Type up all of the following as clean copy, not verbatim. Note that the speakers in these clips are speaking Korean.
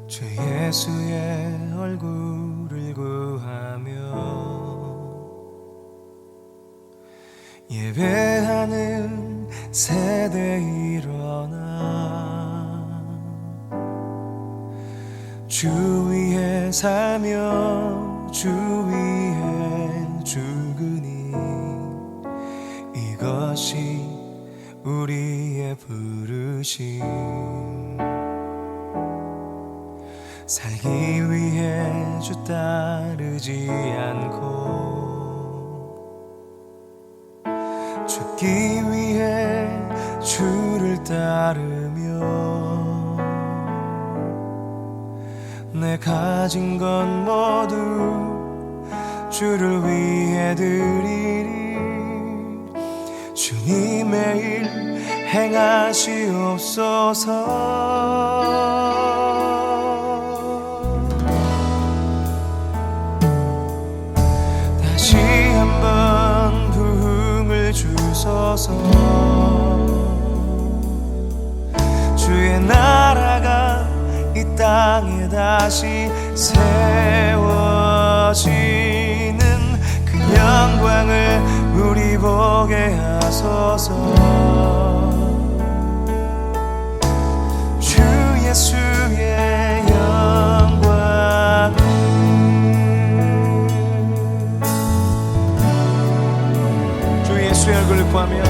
주 예수의 얼굴을 구하며 예배하는 세대 일어나 주 위에 살며 주 위에 죽으니 이것이 우리의 부르심. 살기 위해 주 따르지 않고 죽기 위해 주를 따르며 내 가진 건 모두 주를 위해 드리리. 주님의 일 행하시옵소서. 다시 한번 부흥을 주소서. 주의 나라가 이 땅에 다시 세워지는 그 영광을 우리 보게 하소서. 주 예수의 영광 주 예수의 얼굴을 구하며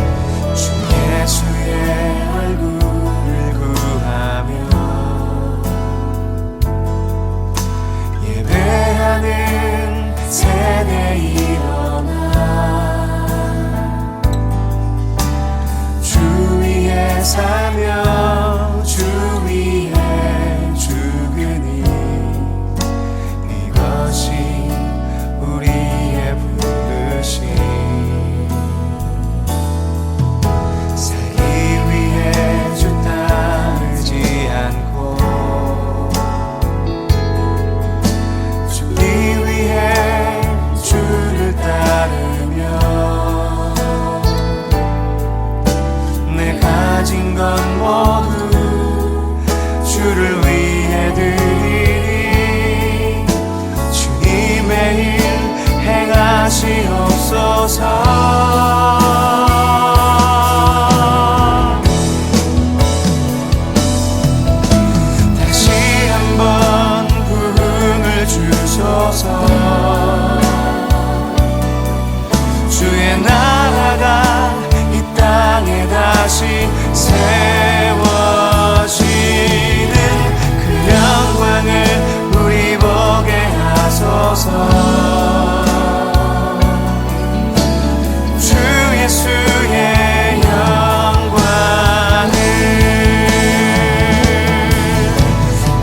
주 예수의 얼굴을 구하며 예배하는 세대 일어나 주 위에 살며 주 위에 죽으니 이것이 우리의 부르심. 살기 위해 주 따르지 않고 죽기 위해 주를 따르며 내 가진 건 모두 주를 위해 드리리. 주님의 일 행하시옵소서. 다시 한번 부흥을 주소서. 주의 나라가 이 땅에 다시 세워지는 그 영광을 우리 보게 하소서. 주 예수의 영광을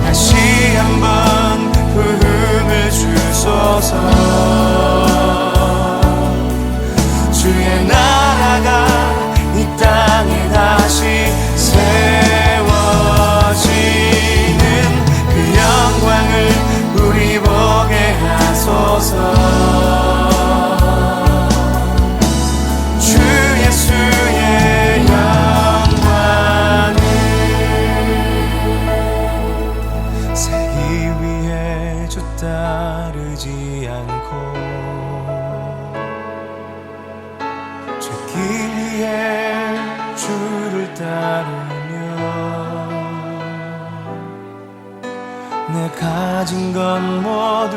다시 한번 부흥을 주소서. 주의 나라가 이 땅에 다시 세워지는 그 영광을 우리 보게 하소서. 주 예수의 영광을 살기 위해 주 따르지 않고 죽기 위해 주를 따르며 내 가진 건 모두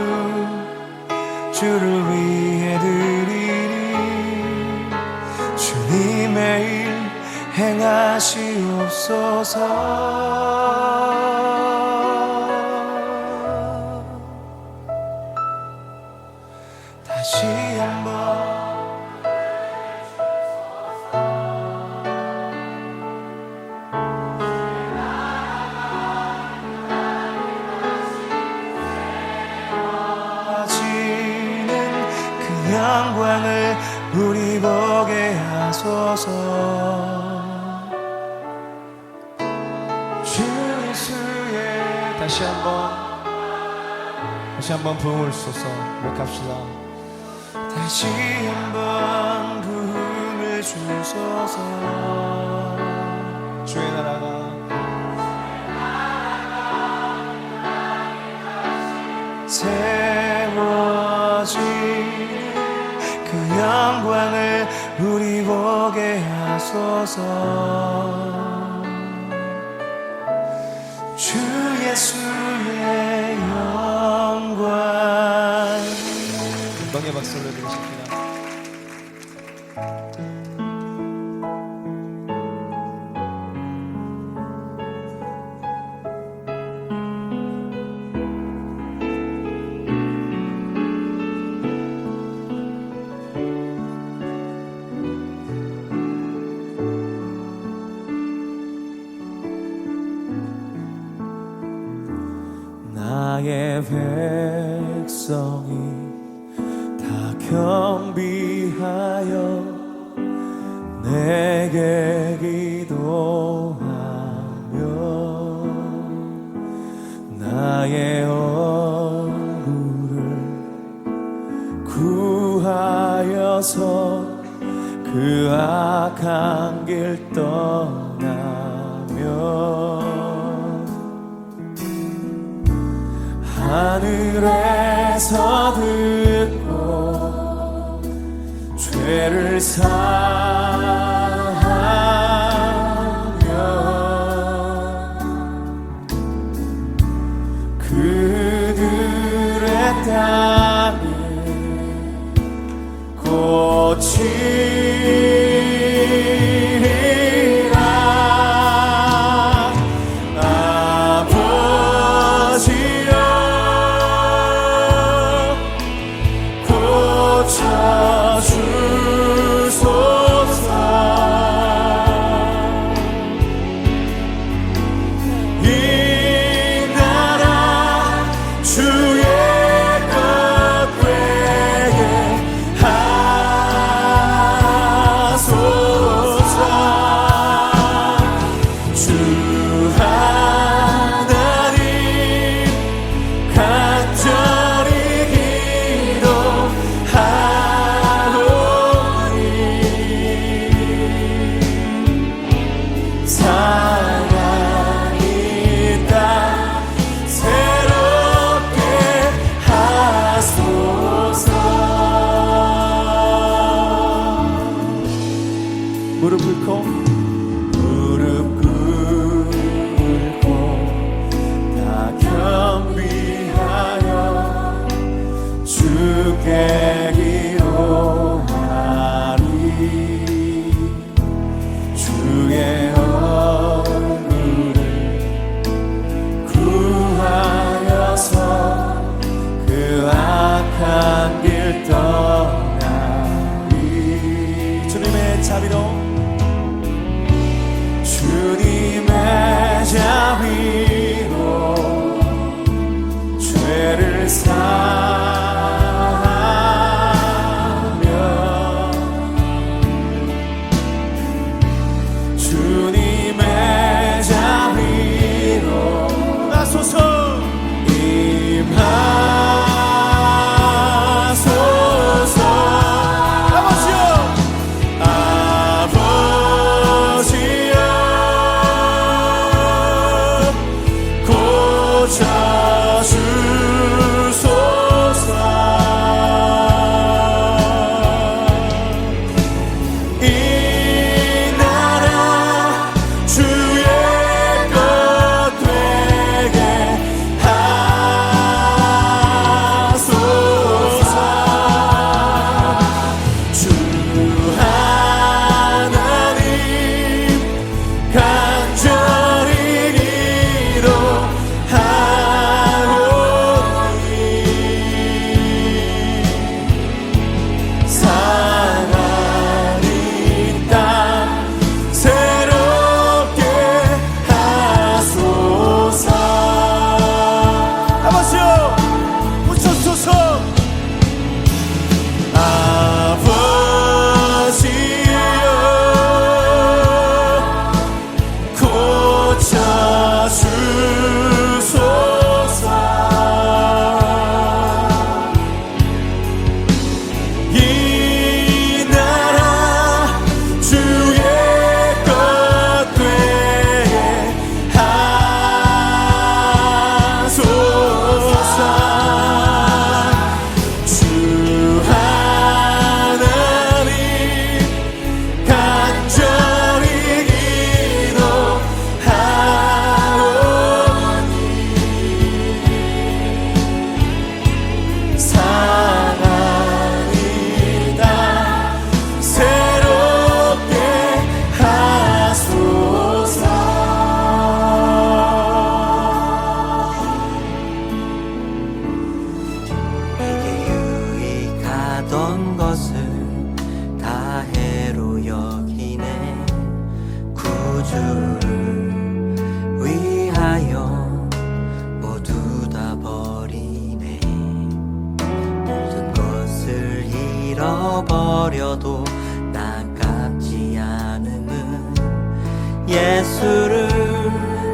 주를 위해 드리리. 주님의 일 행하시옵소서. 다시 한번 영광을 우리 보게 하소서. 주 예수의 다시 한번 부흥을 주소서. 고백합시다. 다시 한번 부흥을 주소서. 주의 나라가 세워지는 그 영광을 우리 보게 하소서. 주 예수의 영광. 금방의 박수 올려드리십니다. 나의 백성이 다 겸비하여 내게 기도하며 나의 얼굴을 구하여서 그 악한 길 떠나며 하늘에서 듣고 죄를 사하며 그들의 땅에 고치리라. 아버지여 고쳐주소서. 이 나라 주의 것 되게 하소서. 주 하나님 간절히 기도하오니 사랑이 땅 새롭게 하소서. 무릎 꿇고 다 겸비하여 주께 기도하리. 주의 얼굴을 구하여서 그 악한 길 떠나리. 주님의 자비로 주님의 자비로 죄를 사하며 주님의 자비로 나소서. 임하소서. 아버지여 아버지여 고쳐주소서. 이 나라 주의 것 되게 하소서. 주 하나님 간절히 기도하오니 버려도 나깝지 않음은 예수를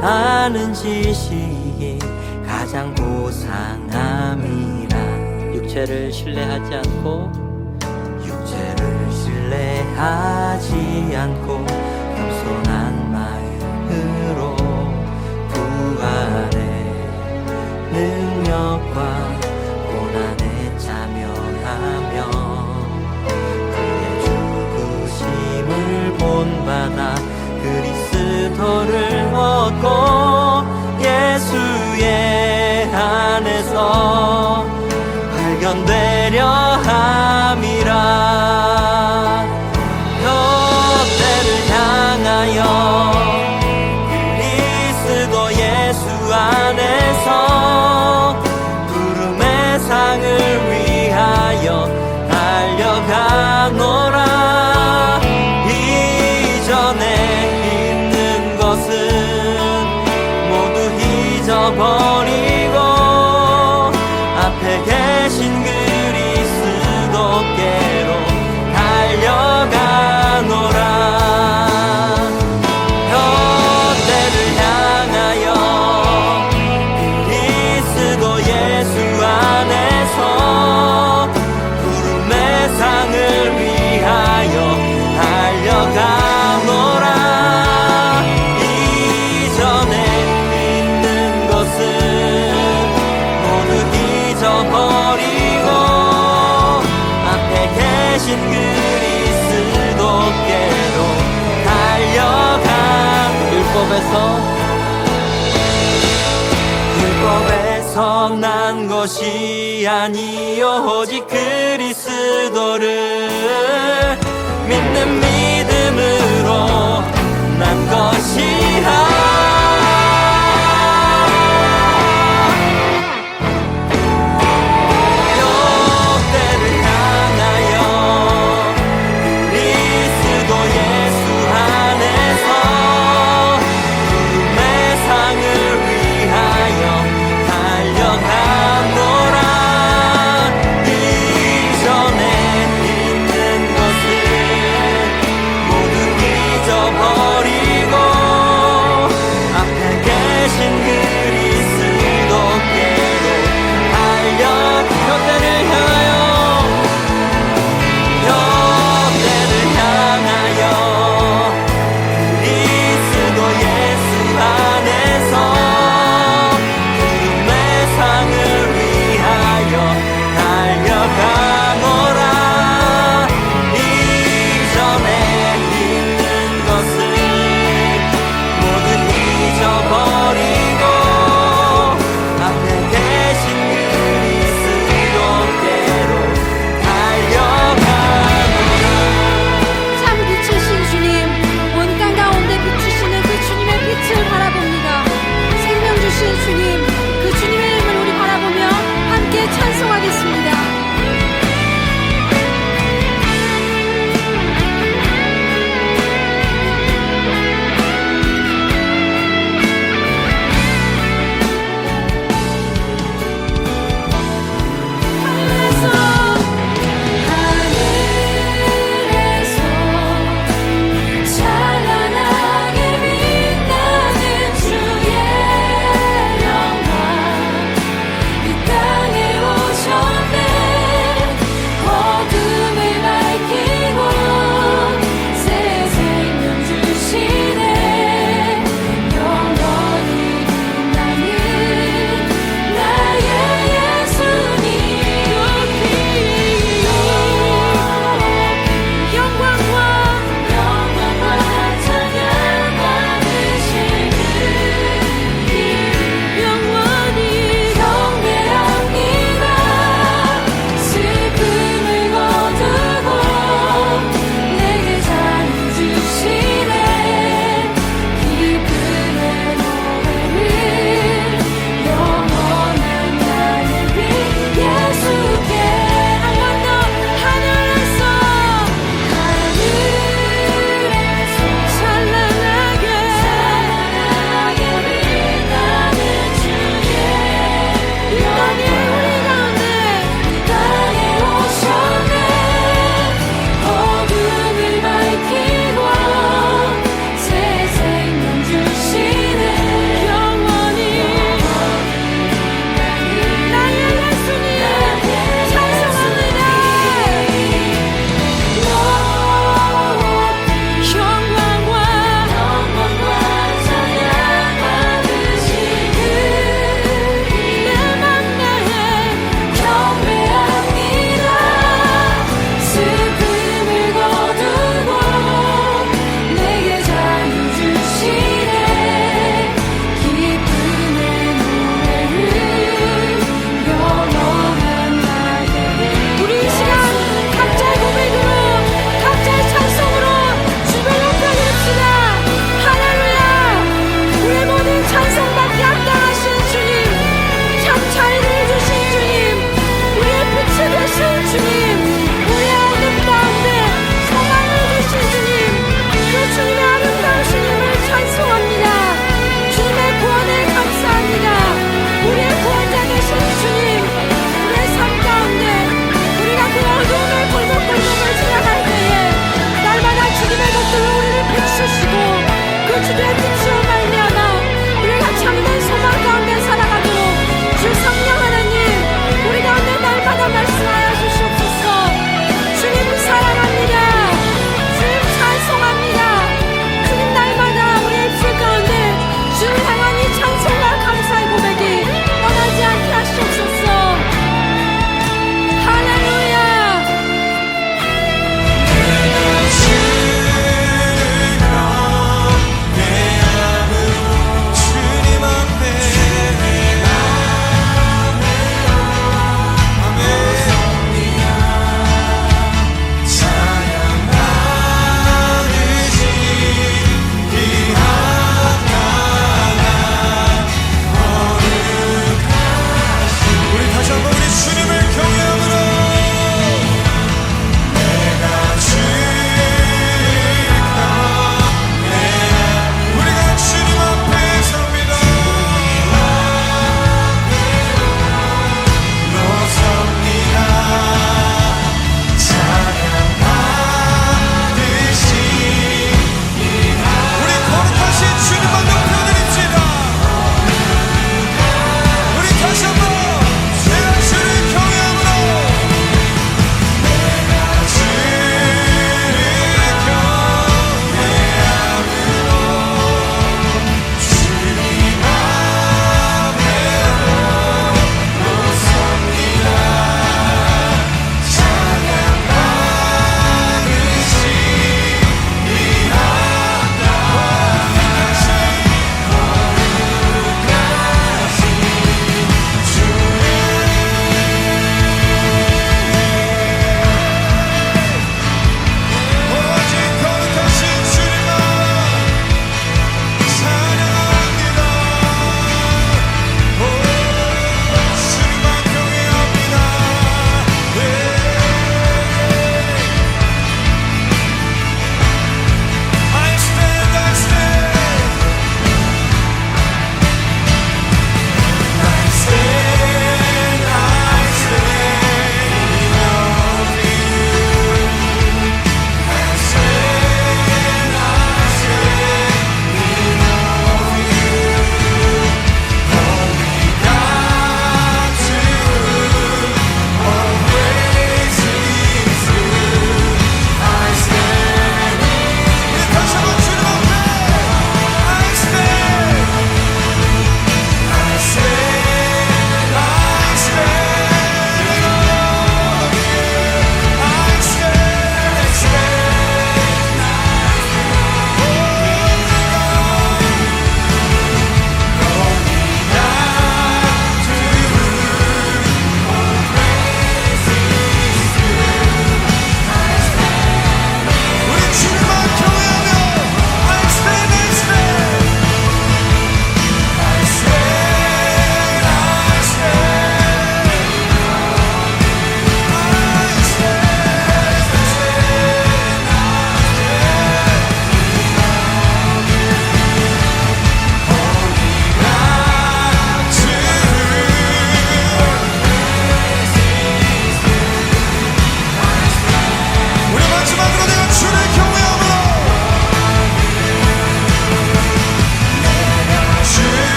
아는 지식이 가장 고상함이라. 육체를 신뢰하지 않고 겸손한 마음으로 부활의 능력과 고난에 참여하며 그의 죽으심을 본받아 그리스도를 얻고 예수의 안에서 발견되려 함이라. 뼈대를 향하여 그리스도 예수 안에서 부름의 상을 위하여 달려가노라. 이전에 있는 것은 모두 잊어버리고 앞에 계신 그리스도께로 달려가노라. 뼈대를 향하여 그리스도 예수 안에서 부름의 상을 위하여 달려가노라. 이전에 있는 것은 모두 잊어버리고 앞에 계신 그리스도께로 달려가. 율법에서 난 것이 아니요 오직 그리스도를 믿는 믿음으로 난 것이라.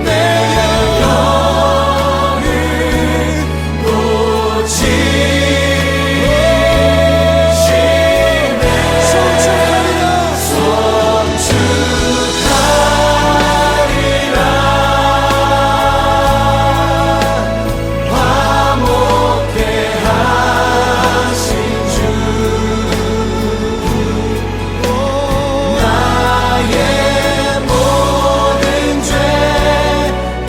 내 영혼을 고치시네 송축하리라 화목해 하신 주 나의 모든 죄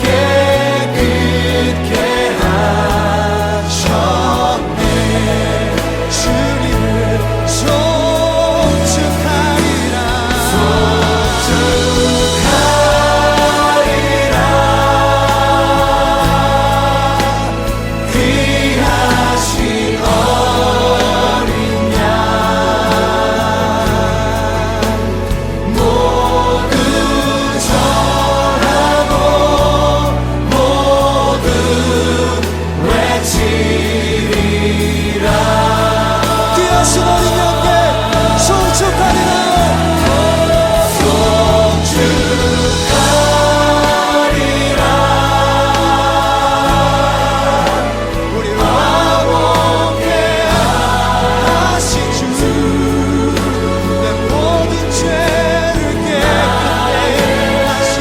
깨끗게 하셨네 주님을 송축하리라 귀하신 어린 양 모두 절하고 모두 외치리라 귀하신 어린 양께 송축하리라 우리 화목해 하신 주 내 모든 죄를 깨끗게 하신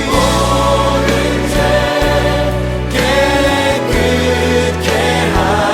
깨끗게 하신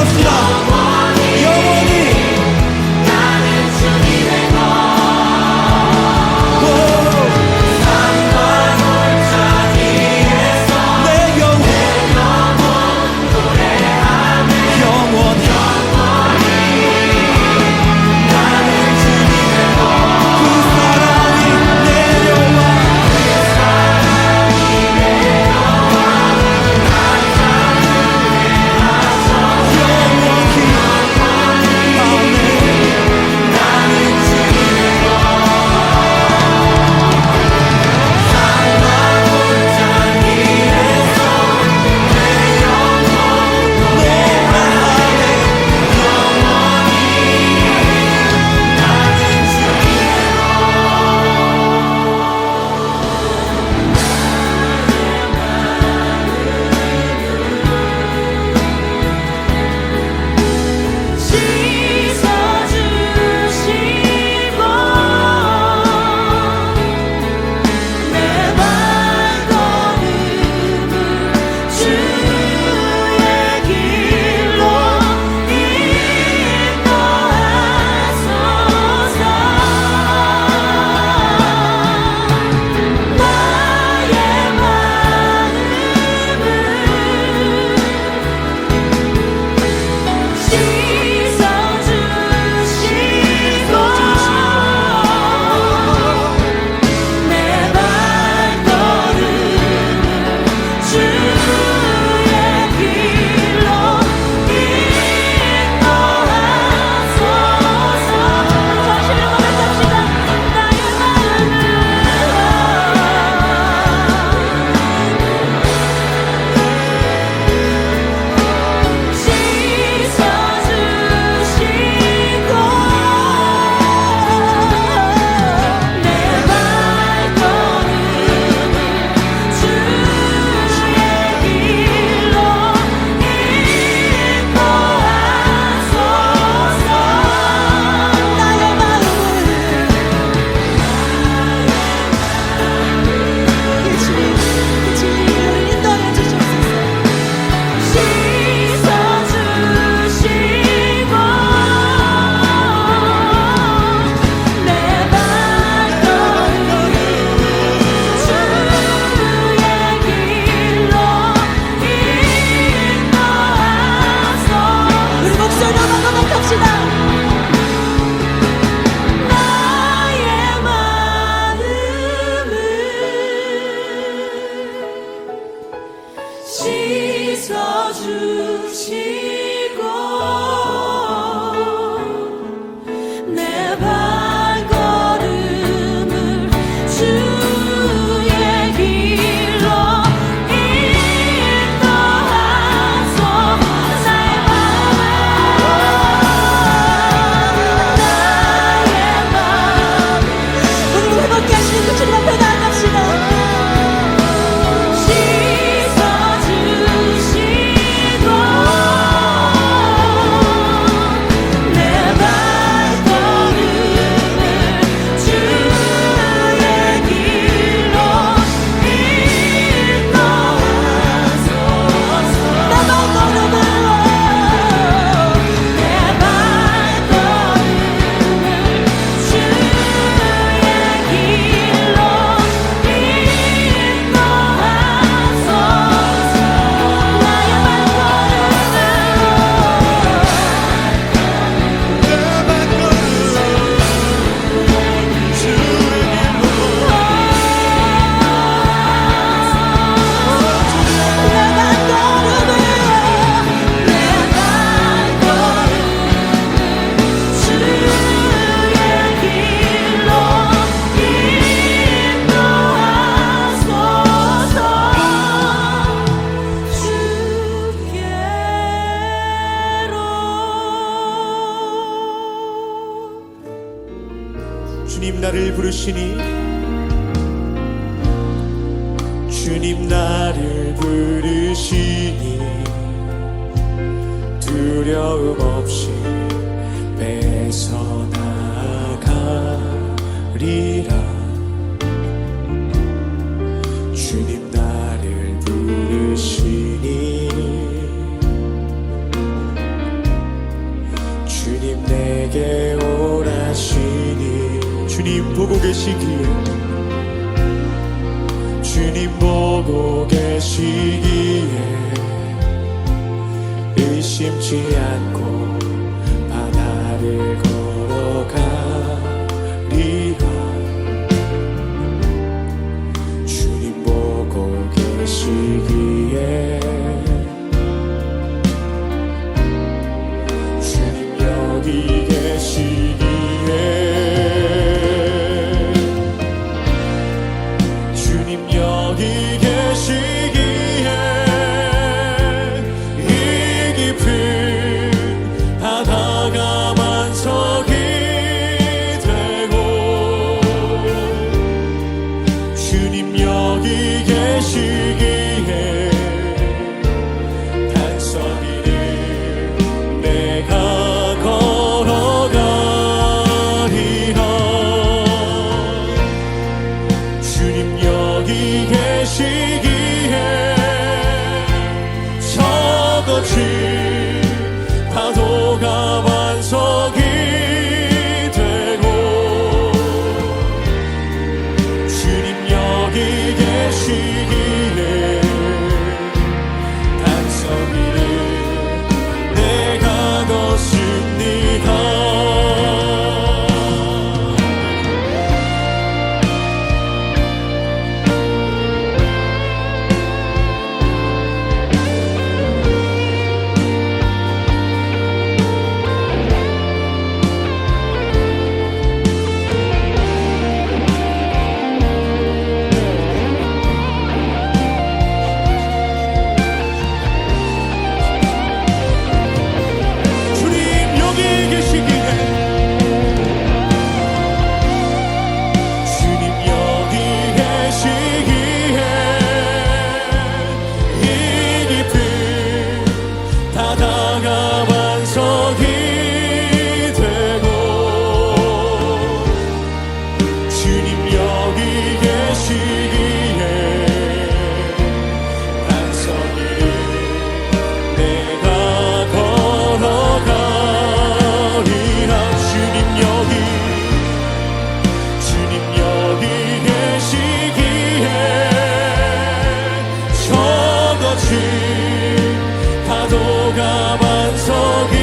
고백합시다. 영원히 나는 주님의 것 산과 골짜기 위에서 내 영혼 노래하네 영원히 나는 주님의 것 그 사랑이 내려와 씻어주시고 내 발걸음을 주의 길로 인도하소서 나의 마음을 씻어주시고 내 발걸음을 주의 길로 인도하소서 다시 고백합시다. 나의 마음을 씻어주시고 내 발걸음을 주의 길로 인도하소서 나의 마음을 예수님 그 진리를 인도해 주시옵소서 씻어주시고 내 발걸음을 주의 길로 인도하소서 우리 목소리로 고백합시다. 나의 마음을 씻어주시고 내 발걸음을 주의 길로 인도하소서 나의 마음 오늘 회복케 하시는 그 주님 앞에 나아갑시다. 씻어주시고 내 발걸음을 주의 길로 인도하소서 내 발걸음을 주의 길로 주님 나를 부르시니 주님 나를 부르시니 두려움 없이 뺏어나가리라 주님 나를 부르시니 내게 오라시니 주님 보고 계시기에 주님 보고 계시기에 의심치 않고 바다를 걸어가리라 주님 보고 계시기에 주님 여기 계시기에 주님 여기 계시기에 이 깊은 바다가 만석이 되고 주님 여기 계시기에 단서리를 내가 걸어가리라 주님 여기 계시기에 저거친 파도가 반석이 되고 주님 여기 계시기에 단서리를 내가 걷습니다 주님 여기 계시기에 주님 여기 계시기에 이 깊은 바다가 반석이 되고 주님 여기 계시기에 반석이를 내가 걸어가리라 주님 여기 계시기에 저거친 파도가 반석이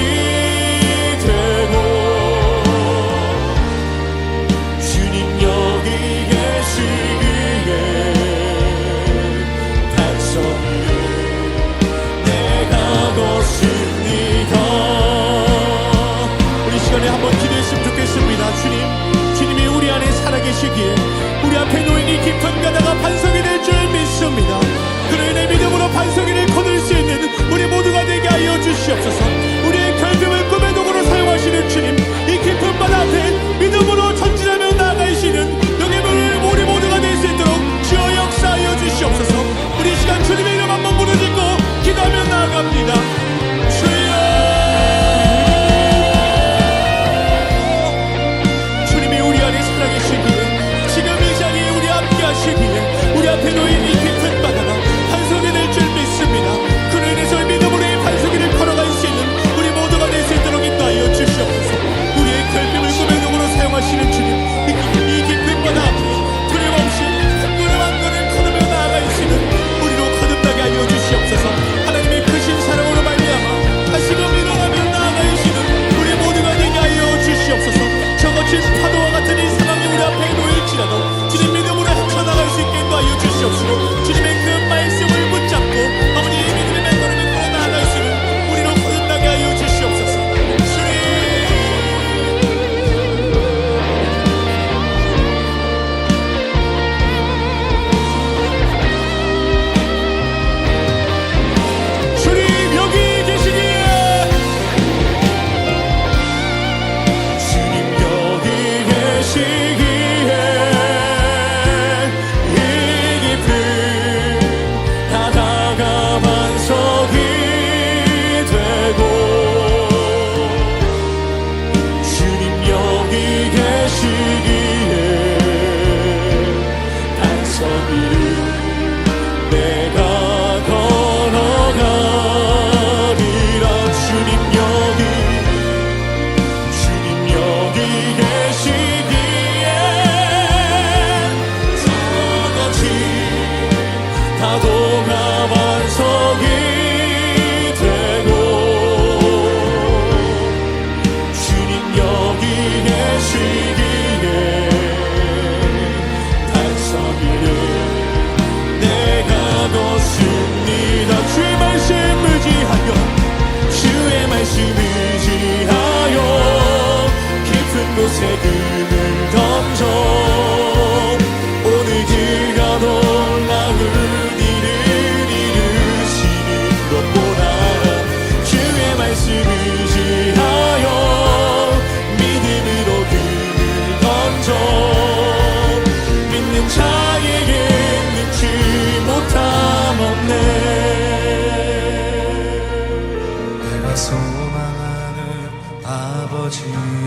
아버지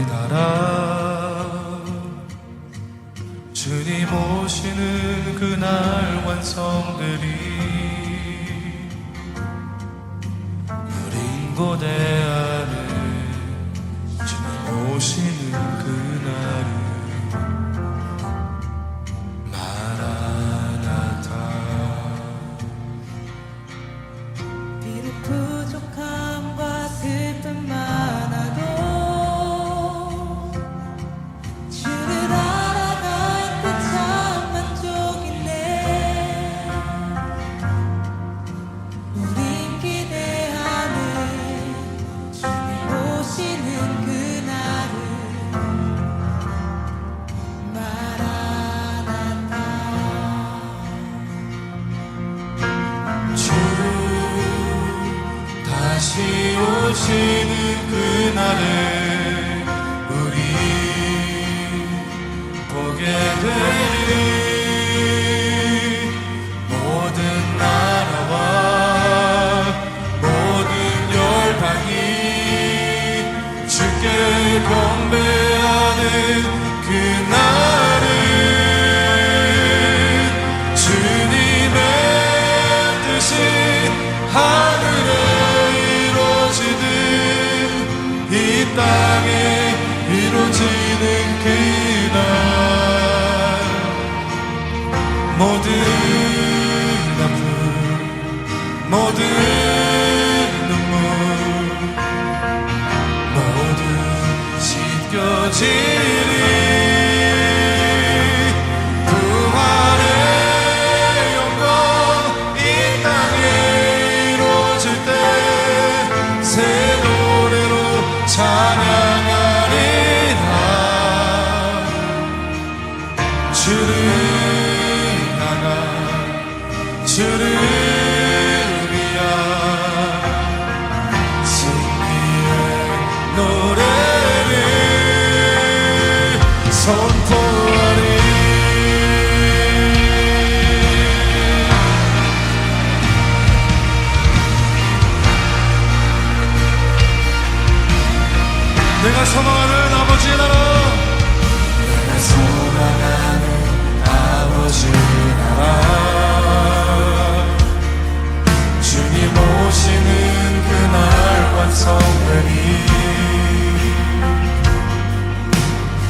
나라 주님 오시는 그날 완성되리 우린 고대하네 주님 오시는 그날을 마라나타 비록 부족함과 슬픔 많아도 주를 알아갈 때 참 만족이네. 우린 기대하는 주님 오시는 그날을 마라나타. 주 다시 오시는 그날에 우리 보게 되리 모든 나라와 모든 열방이 주께 경배하는 그날은 주님의 뜻이 하늘에 이루어지듯 이 땅에 이루어지는 그날 모든 아픔 모든 눈물 모두 씻겨지리 부활의 영광 이 땅에 이루어질 때 새 노래로 찬양하리라 주를 향한 주를 위한 승리의 노래를 선포하리 내가 소망하는 아버지의 나라 내가 소망하는 아버지의 나라 주님 오시는 그날 완성되리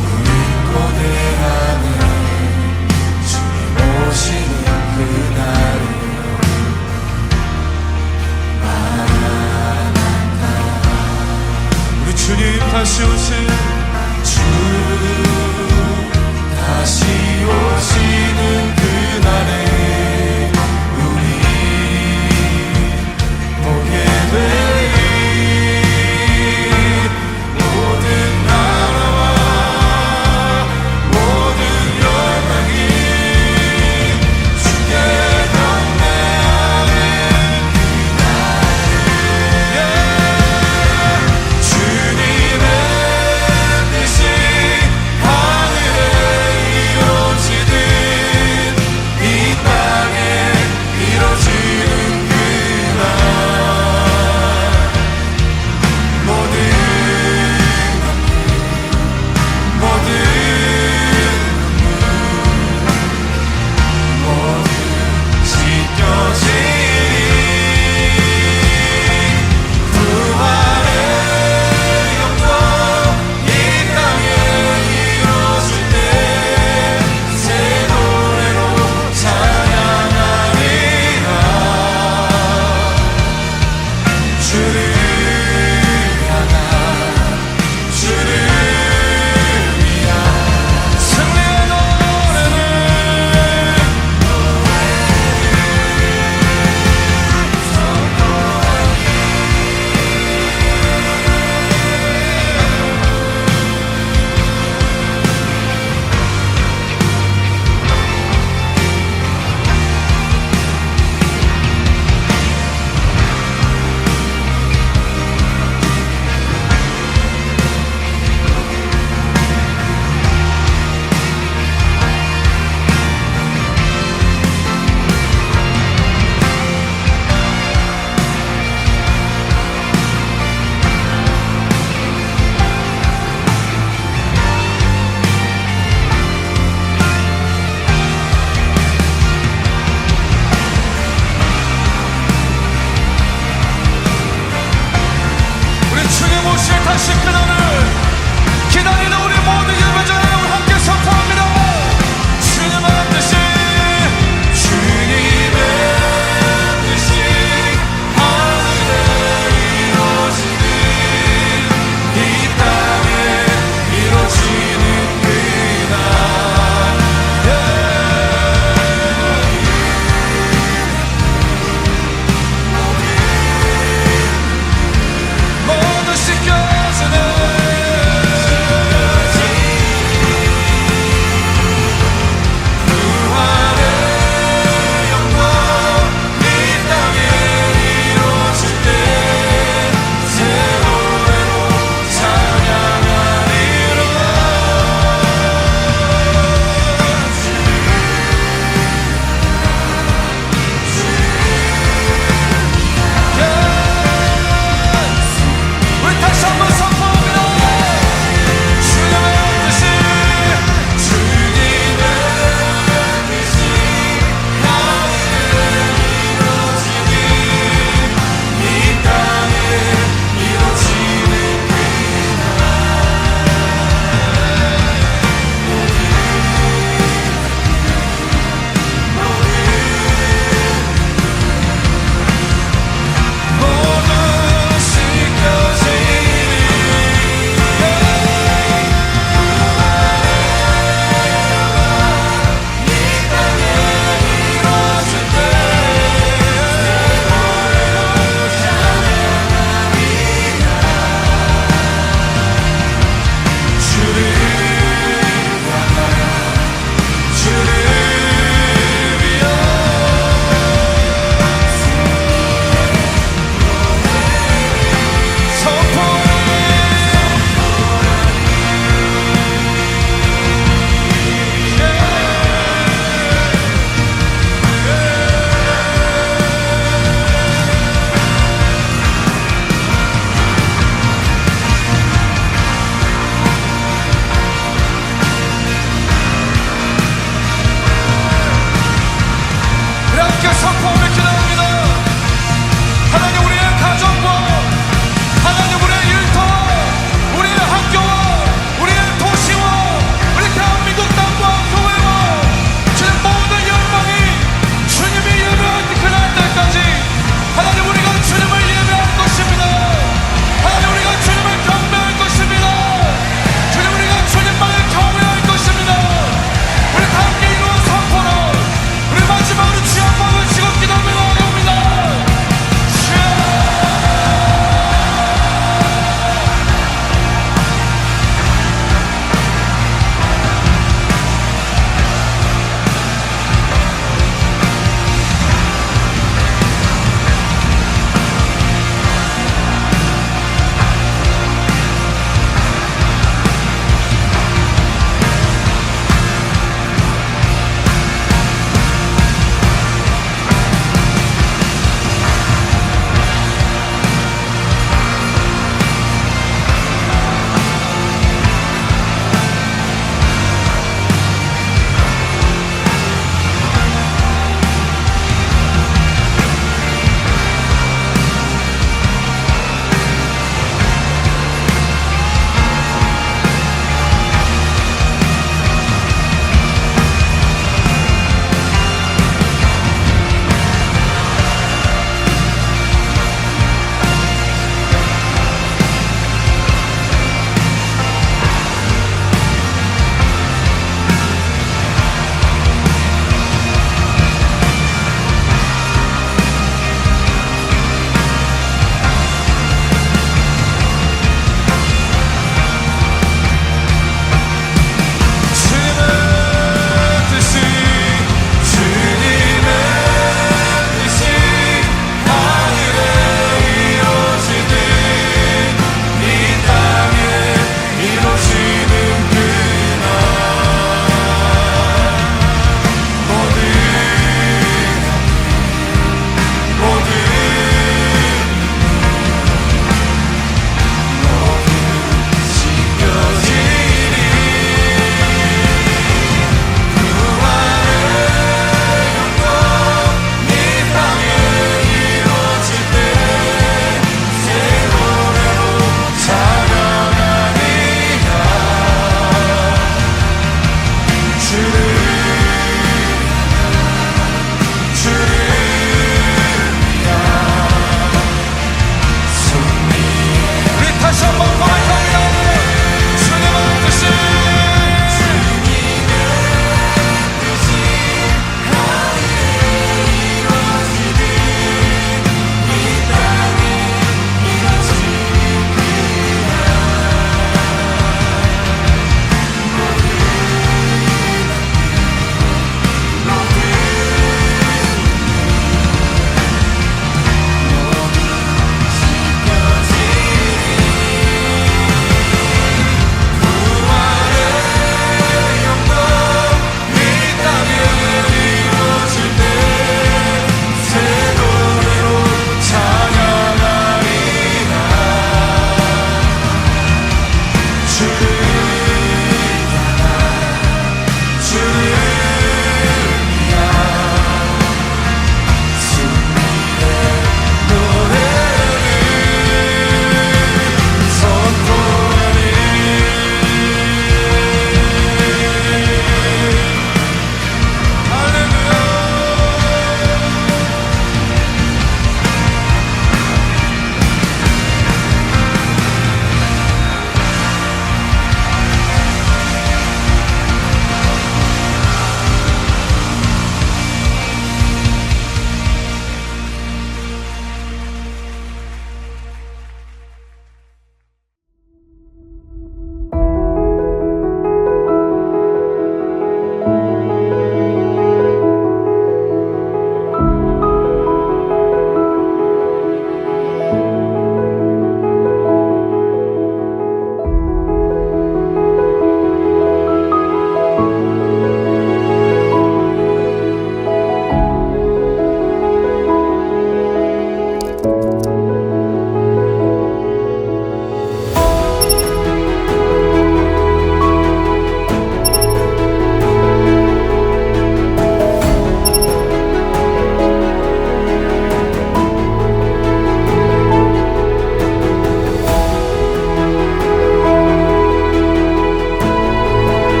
우린 고대하는 주님 오시는 그날을 우리 주님 다시 오신 주 다시 오시는 그날에 우리 보게 되리 모든 나라와 모든 열방이 주께 경배하는 그날에 주님의 뜻이 하늘에 이루어지듯 이 땅 다시 그날을 기다리는 우리 모든 예배자 여러분 함께 선포합니다. 주님의 뜻이 주님의 뜻이 하늘에 이루어지는 이 땅에 이루어지는 그날 모두 씻겨지네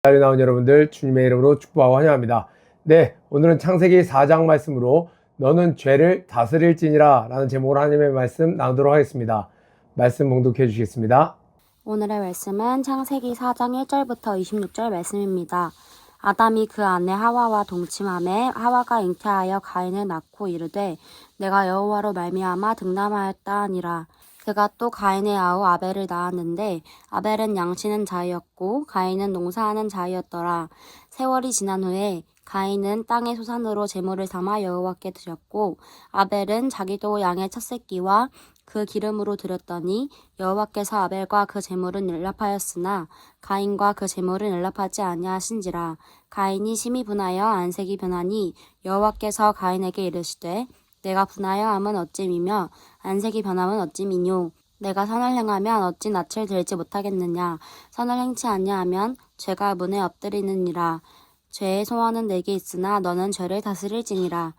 자리에 나온 여러분들 주님의 이름으로 축복하고 환영합니다. 네, 오늘은 창세기 4장 말씀으로 너는 죄를 다스릴지니라 라는 제목으로 하나님의 말씀 나누도록 하겠습니다. 말씀 봉독해 주시겠습니다. 오늘의 말씀은 창세기 4장 1절부터 26절 말씀입니다. 아담이 그 아내 하와와 동침하매 하와가 잉태하여 가인을 낳고 이르되 내가 여호와로 말미암아 득남하였다 하니라. 그가 또 가인의 아우 아벨을 낳았는데 아벨은 양치는 자였고 가인은 농사하는 자였더라. 세월이 지난 후에 가인은 땅의 소산으로 제물을 삼아 여호와께 드렸고 아벨은 자기도 양의 첫 새끼와 그 기름으로 드렸더니 여호와께서 아벨과 그 제물은 연락하였으나 가인과 그 제물은 연락하지 아니하신지라. 가인이 심히 분하여 안색이 변하니 여호와께서 가인에게 이르시되 내가 분하여 함은 어찌미며 안색이 변함은 어찌미뇨. 내가 선을 행하면 어찌 낯을 들지 못하겠느냐. 선을 행치 아니하면 죄가 문에 엎드리느니라. 죄의 소원은 내게 있으나 너는 죄를 다스릴지니라.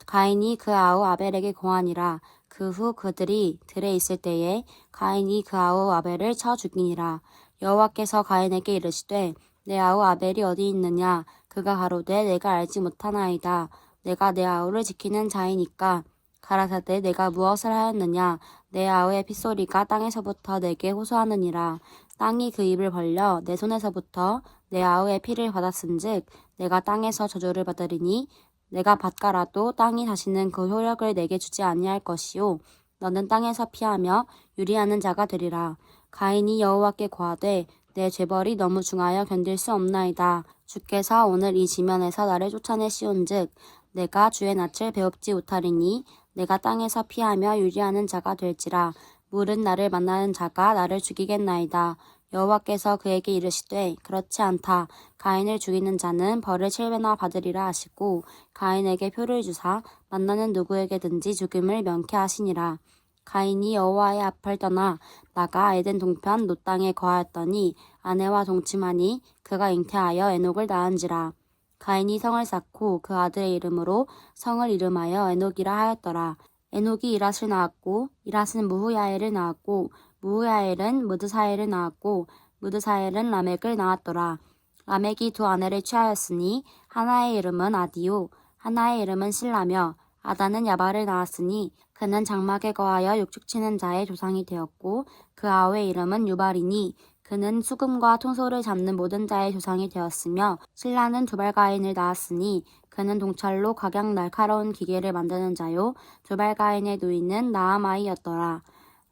가인이 그 아우 아벨에게 고하니라. 그 후 그들이 들에 있을 때에 가인이 그 아우 아벨을 쳐 죽이니라. 여호와께서 가인에게 이르시되 내 아우 아벨이 어디 있느냐. 그가 가로되 내가 알지 못하나이다. 내가 내 아우를 지키는 자이니까. 가라사대 내가 무엇을 하였느냐. 내 아우의 핏소리가 땅에서부터 내게 호소하느니라. 땅이 그 입을 벌려 내 손에서부터 내 아우의 피를 받았은즉 내가 땅에서 저주를 받으리니 내가 받가라도 땅이 다시는 그 효력을 내게 주지 아니할 것이요 너는 땅에서 피하며 유리하는 자가 되리라. 가인이 여호와께 고하되 내 죄벌이 너무 중하여 견딜 수 없나이다. 주께서 오늘 이 지면에서 나를 쫓아내시온즉 내가 주의 낯을 배웁지 못하리니 내가 땅에서 피하며 유리하는 자가 될지라. 물은 나를 만나는 자가 나를 죽이겠나이다. 여호와께서 그에게 이르시되 그렇지 않다. 가인을 죽이는 자는 벌을 7배나 받으리라 하시고 가인에게 표를 주사 만나는 누구에게든지 죽임을 명쾌하시니라. 가인이 여호와의 앞을 떠나 나가 에덴 동편 노 땅에 거하였더니 아내와 동침하니 그가 잉태하여 에녹을 낳은지라. 가인이 성을 쌓고 그 아들의 이름으로 성을 이름하여 에녹이라 하였더라. 에녹이 이랏을 낳았고 이랏은 무후야엘을 낳았고 무후야엘은 무드사엘을 낳았고 무드사엘은 라멕을 낳았더라. 라멕이 두 아내를 취하였으니 하나의 이름은 아디오 하나의 이름은 실라며 아다는 야발을 낳았으니 그는 장막에 거하여 육축치는 자의 조상이 되었고 그 아우의 이름은 유발이니 그는 수금과 통소를 잡는 모든 자의 조상이 되었으며 실라는 두발가인을 낳았으니 그는 동찰로 각양 날카로운 기계를 만드는 자요 두발가인의 누이는 나아마이였더라.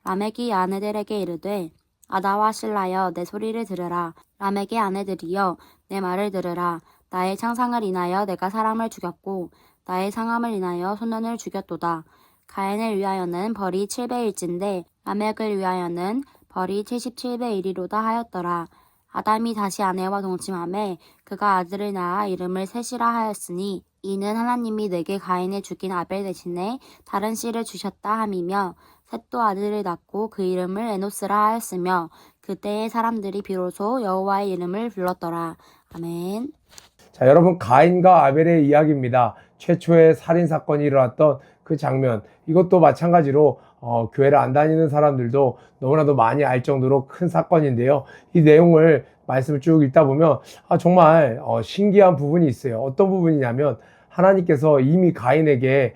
라멕이 아내들에게 이르되 아다와 실라여 내 소리를 들으라. 라멕의 아내들이여 내 말을 들으라. 나의 창상을 인하여 내가 사람을 죽였고 나의 상함을 인하여 소년을 죽였도다. 가인을 위하여는 벌이 7배일진데 라멕을 위하여는 벌이 77배 1이로다 하였더라. 아담이 다시 아내와 동침하매 그가 아들을 낳아 이름을 셋이라 하였으니 이는 하나님이 내게 가인을 죽인 아벨 대신에 다른 씨를 주셨다 함이며 셋도 아들을 낳고 그 이름을 에노스라 하였으며 그때의 사람들이 비로소 여호와의 이름을 불렀더라. 아멘. 자, 여러분 가인과 아벨의 이야기입니다. 최초의 살인사건이 일어났던 그 장면, 이것도 마찬가지로 교회를 안 다니는 사람들도 너무나도 많이 알 정도로 큰 사건인데요. 이 내용을 말씀을 쭉 읽다 보면 정말 신기한 부분이 있어요. 어떤 부분이냐면 하나님께서 이미 가인에게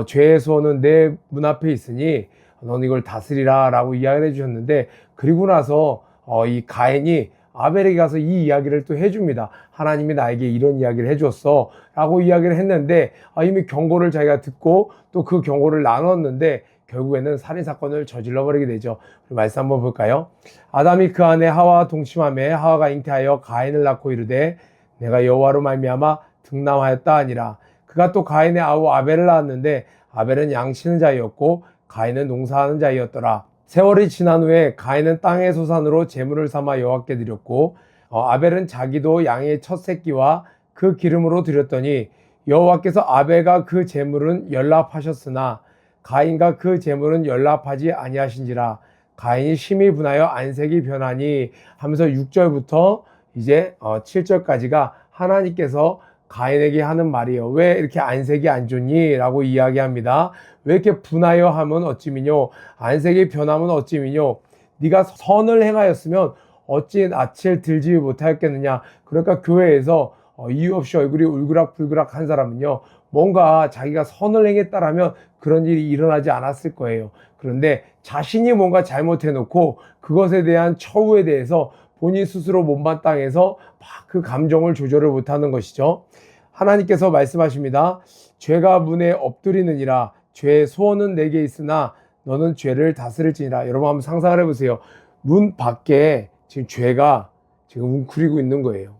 죄의 소원은 내 문 앞에 있으니 너는 이걸 다스리라 라고 이야기를 해주셨는데, 그리고 나서 이 가인이 아벨에게 가서 이 이야기를 또 해줍니다. 하나님이 나에게 이런 이야기를 해줬어 라고 이야기를 했는데 이미 경고를 자기가 듣고 또 그 경고를 나눴는데 결국에는 살인사건을 저질러 버리게 되죠. 말씀 한번 볼까요? 아담이 그 아내 하와와 동침하매 하와가 잉태하여 가인을 낳고 이르되 내가 여호와로 말미암아 득남하였다 하니라. 그가 또 가인의 아우 아벨을 낳았는데 아벨은 양치는 자였고 가인은 농사하는 자였더라. 세월이 지난 후에 가인은 땅의 소산으로 제물을 삼아 여호와께 드렸고 아벨은 자기도 양의 첫 새끼와 그 기름으로 드렸더니 여호와께서 아벨과 그 제물은 연락하셨으나 가인과 그 제물은 연락하지 아니하신지라. 가인이 심히 분하여 안색이 변하니 하면서 6절부터 이제 7절까지가 하나님께서 가인에게 하는 말이에요. 왜 이렇게 안색이 안 좋니? 라고 이야기합니다. 왜 이렇게 분하여 하면 어찌미뇨? 안색이 변하면 어찌미뇨? 네가 선을 행하였으면 어찌 낯을 들지 못하였겠느냐. 그러니까 교회에서 이유 없이 얼굴이 울그락불그락 한 사람은요, 뭔가 자기가 선을 행했다라면 그런 일이 일어나지 않았을 거예요. 그런데 자신이 뭔가 잘못해놓고 그것에 대한 처우에 대해서 본인 스스로 못마땅해서 막 그 감정을 조절을 못하는 것이죠. 하나님께서 말씀하십니다. 죄가 문에 엎드리느니라. 죄의 소원은 내게 있으나 너는 죄를 다스릴지니라. 여러분 한번 상상을 해보세요. 문 밖에 지금 죄가 지금 웅크리고 있는 거예요.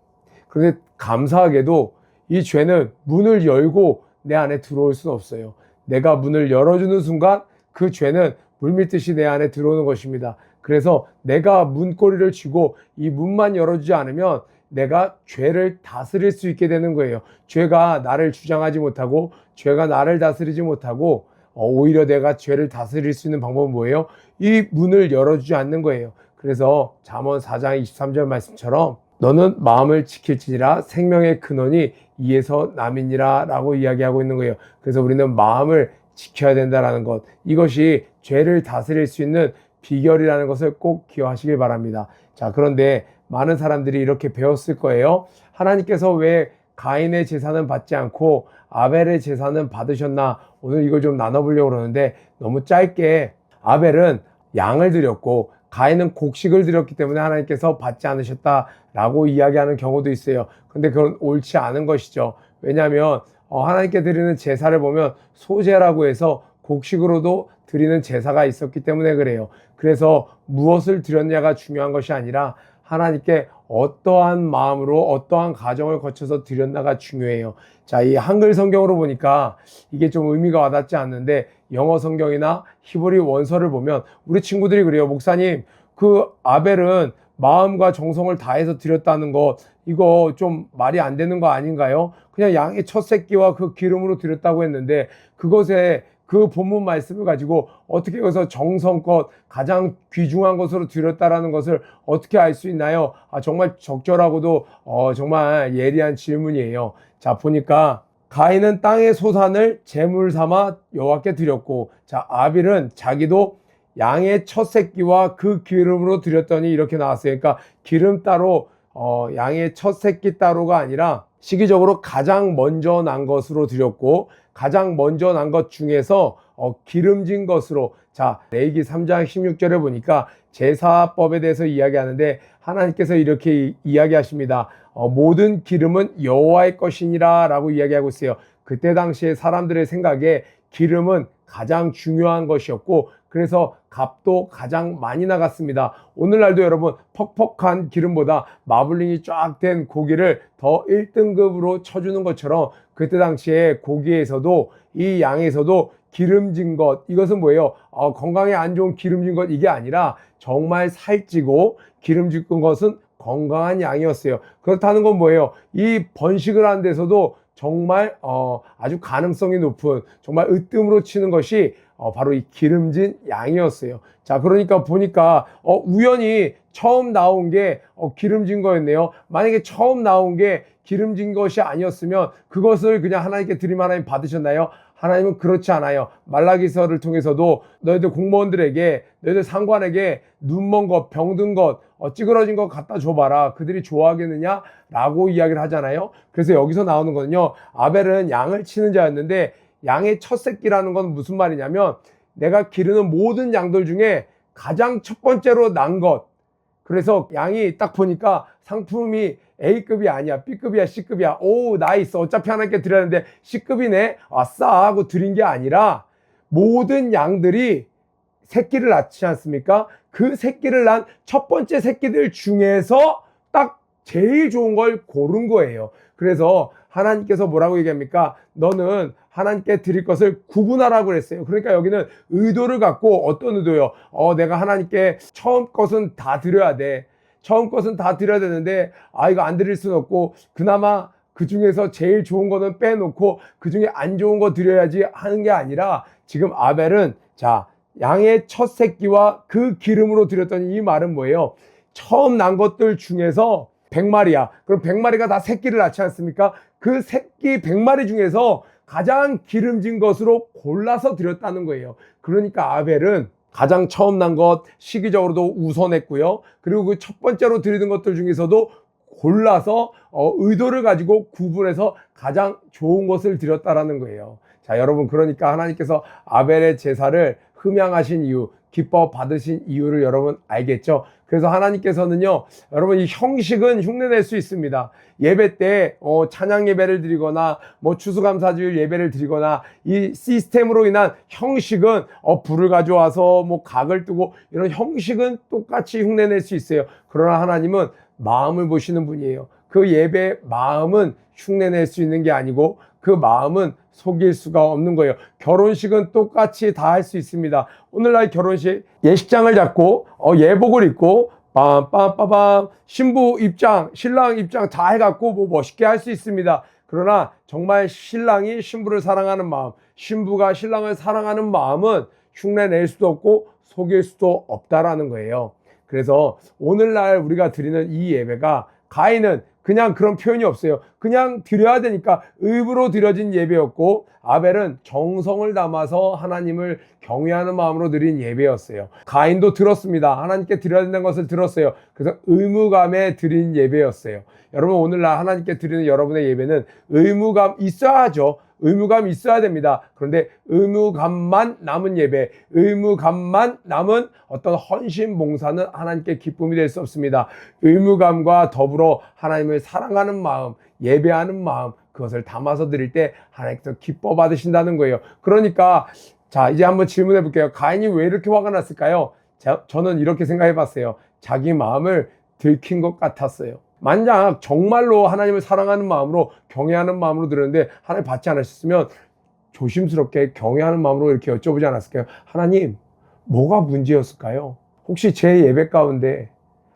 그런데 감사하게도 이 죄는 문을 열고 내 안에 들어올 수는 없어요. 내가 문을 열어주는 순간 그 죄는 물밀듯이 내 안에 들어오는 것입니다. 그래서 내가 문고리를 쥐고 이 문만 열어주지 않으면 내가 죄를 다스릴 수 있게 되는 거예요. 죄가 나를 주장하지 못하고 죄가 나를 다스리지 못하고 오히려 내가 죄를 다스릴 수 있는 방법은 뭐예요? 이 문을 열어주지 않는 거예요. 그래서 잠언 4장 23절 말씀처럼 너는 마음을 지킬지니라 생명의 근원이 이에서 남이니라 라고 이야기하고 있는 거예요. 그래서 우리는 마음을 지켜야 된다는 것, 이것이 죄를 다스릴 수 있는 비결이라는 것을 꼭 기억하시길 바랍니다. 자, 그런데 많은 사람들이 이렇게 배웠을 거예요. 하나님께서 왜 가인의 제사는 받지 않고 아벨의 제사는 받으셨나? 오늘 이걸 좀 나눠보려고 그러는데 너무 짧게, 아벨은 양을 드렸고 가인은 곡식을 드렸기 때문에 하나님께서 받지 않으셨다라고 이야기하는 경우도 있어요. 근데 그건 옳지 않은 것이죠. 왜냐하면 하나님께 드리는 제사를 보면 소제라고 해서 곡식으로도 드리는 제사가 있었기 때문에 그래요. 그래서 무엇을 드렸냐가 중요한 것이 아니라 하나님께 어떠한 마음으로 어떠한 과정을 거쳐서 드렸나가 중요해요. 자, 이 한글 성경으로 보니까 이게 좀 의미가 와닿지 않는데 영어 성경이나 히브리 원서를 보면 우리 친구들이 그래요. 목사님, 그 아벨은 마음과 정성을 다해서 드렸다는 것, 이거 좀 말이 안 되는 거 아닌가요? 그냥 양의 첫 새끼와 그 기름으로 드렸다고 했는데 그것에 그 본문 말씀을 가지고 어떻게 여기서 정성껏 가장 귀중한 것으로 드렸다라는 것을 어떻게 알 수 있나요? 정말 적절하고도 정말 예리한 질문이에요. 자, 보니까 가인은 땅의 소산을 제물 삼아 여호와께 드렸고, 자, 아벨은 자기도 양의 첫 새끼와 그 기름으로 드렸더니 이렇게 나왔어요. 그러니까 기름 따로 양의 첫 새끼 따로가 아니라 시기적으로 가장 먼저 난 것으로 드렸고, 가장 먼저 난 것 중에서 기름진 것으로, 자, 레위기 3장 16절에 보니까 제사법에 대해서 이야기하는데 하나님께서 이렇게 이야기하십니다. 모든 기름은 여호와의 것이니라 라고 이야기하고 있어요. 그때 당시에 사람들의 생각에 기름은 가장 중요한 것이었고 그래서 값도 가장 많이 나갔습니다. 오늘날도 여러분 퍽퍽한 기름보다 마블링이 쫙 된 고기를 더 1등급으로 쳐주는 것처럼 그때 당시에 고기에서도 이 양에서도 기름진 것, 이것은 뭐예요? 건강에 안 좋은 기름진 것, 이게 아니라 정말 살찌고 기름진 것은 건강한 양이었어요. 그렇다는 건 뭐예요? 이 번식을 하는 데서도 정말 아주 가능성이 높은, 정말 으뜸으로 치는 것이 바로 이 기름진 양이었어요. 자, 그러니까 보니까 우연히 처음 나온 게 기름진 거였네요. 만약에 처음 나온 게 기름진 것이 아니었으면 그것을 그냥 하나님께 드리면 하나님 받으셨나요? 하나님은 그렇지 않아요. 말라기서를 통해서도 너희들 공무원들에게, 너희들 상관에게 눈먼 것, 병든 것, 찌그러진 것 갖다 줘봐라. 그들이 좋아하겠느냐? 라고 이야기를 하잖아요. 그래서 여기서 나오는 거는요, 아벨은 양을 치는 자였는데 양의 첫 새끼라는 건 무슨 말이냐면 내가 기르는 모든 양들 중에 가장 첫 번째로 난 것. 그래서 양이 딱 보니까 상품이 A급이 아니야, B급이야, C급이야. 오, 나이스. 어차피 하나님께 드렸는데 C급이네. 아싸 하고 드린 게 아니라 모든 양들이 새끼를 낳지 않습니까? 그 새끼를 낳은 첫 번째 새끼들 중에서 딱 제일 좋은 걸 고른 거예요. 그래서 하나님께서 뭐라고 얘기합니까? 너는 하나님께 드릴 것을 구분하라고 그랬어요. 그러니까 여기는 의도를 갖고, 어떤 의도요? 내가 하나님께 처음 것은 다 드려야 돼. 처음 것은 다 드려야 되는데 이거 안 드릴 수는 없고 그나마 그 중에서 제일 좋은 거는 빼놓고 그 중에 안 좋은 거 드려야지 하는 게 아니라, 지금 아벨은 자, 양의 첫 새끼와 그 기름으로 드렸더니 이 말은 뭐예요? 처음 난 것들 중에서 100마리야. 그럼 100마리가 다 새끼를 낳지 않습니까? 그 새끼 100마리 중에서 가장 기름진 것으로 골라서 드렸다는 거예요. 그러니까 아벨은 가장 처음 난 것 시기적으로도 우선했고요. 그리고 그 첫 번째로 드리는 것들 중에서도 골라서 의도를 가지고 구분해서 가장 좋은 것을 드렸다라는 거예요. 자, 여러분, 그러니까 하나님께서 아벨의 제사를 흠양하신 이유, 기뻐 받으신 이유를 여러분 알겠죠? 그래서 하나님께서는요, 여러분, 이 형식은 흉내낼 수 있습니다. 예배 때 찬양 예배를 드리거나 뭐 추수감사주일 예배를 드리거나 이 시스템으로 인한 형식은 불을 가져와서 뭐 각을 뜨고 이런 형식은 똑같이 흉내낼 수 있어요. 그러나 하나님은 마음을 보시는 분이에요. 그 예배의 마음은 흉내낼 수 있는 게 아니고 그 마음은 속일 수가 없는 거예요. 결혼식은 똑같이 다 할 수 있습니다. 오늘날 결혼식 예식장을 잡고 예복을 입고 빰빰빰빰 신부 입장, 신랑 입장 다 해갖고 뭐 멋있게 할 수 있습니다. 그러나 정말 신랑이 신부를 사랑하는 마음, 신부가 신랑을 사랑하는 마음은 흉내낼 수도 없고 속일 수도 없다라는 거예요. 그래서 오늘날 우리가 드리는 이 예배가 가인은 그냥 그런 표현이 없어요. 그냥 드려야 되니까 의무로 드려진 예배였고 아벨은 정성을 담아서 하나님을 경외하는 마음으로 드린 예배였어요. 가인도 들었습니다. 하나님께 드려야 된다는 것을 들었어요. 그래서 의무감에 드린 예배였어요. 여러분, 오늘날 하나님께 드리는 여러분의 예배는 의무감 있어야죠. 의무감 있어야 됩니다. 그런데 의무감만 남은 예배, 의무감만 남은 어떤 헌신 봉사는 하나님께 기쁨이 될 수 없습니다. 의무감과 더불어 하나님을 사랑하는 마음, 예배하는 마음, 그것을 담아서 드릴 때 하나님께서 기뻐 받으신다는 거예요. 그러니까 자, 이제 한번 질문해 볼게요. 가인이 왜 이렇게 화가 났을까요? 저는 이렇게 생각해 봤어요. 자기 마음을 들킨 것 같았어요. 만약 정말로 하나님을 사랑하는 마음으로 경외하는 마음으로 드렸는데 하나님 받지 않으셨으면 조심스럽게 경외하는 마음으로 이렇게 여쭤보지 않았을까요? 하나님, 뭐가 문제였을까요? 혹시 제 예배 가운데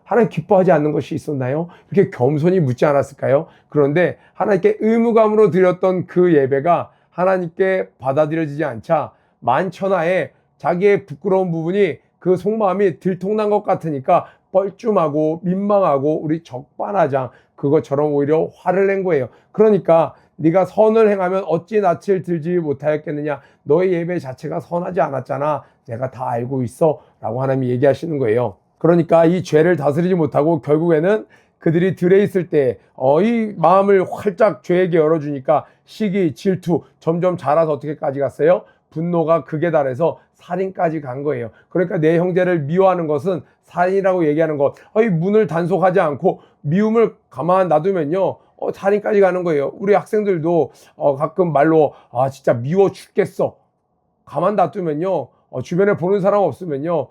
하나님 기뻐하지 않는 것이 있었나요? 이렇게 겸손히 묻지 않았을까요? 그런데 하나님께 의무감으로 드렸던 그 예배가 하나님께 받아들여지지 않자 만천하에 자기의 부끄러운 부분이 그 속마음이 들통난 것 같으니까 뻘쭘하고 민망하고 우리 적반하장 그것처럼 오히려 화를 낸 거예요. 그러니까 네가 선을 행하면 어찌 낯을 들지 못하였겠느냐. 너의 예배 자체가 선하지 않았잖아. 내가 다 알고 있어 라고 하나님이 얘기하시는 거예요. 그러니까 이 죄를 다스리지 못하고 결국에는 그들이 들에 있을 때 이 마음을 활짝 죄에게 열어주니까 시기, 질투 점점 자라서 어떻게까지 갔어요? 분노가 극에 달해서 살인까지 간 거예요. 그러니까 내 형제를 미워하는 것은 살인이라고 얘기하는 것. 이 문을 단속하지 않고 미움을 가만 놔두면요, 살인까지 가는 거예요. 우리 학생들도 가끔 말로 진짜 미워 죽겠어. 가만 놔두면요, 주변에 보는 사람 없으면요,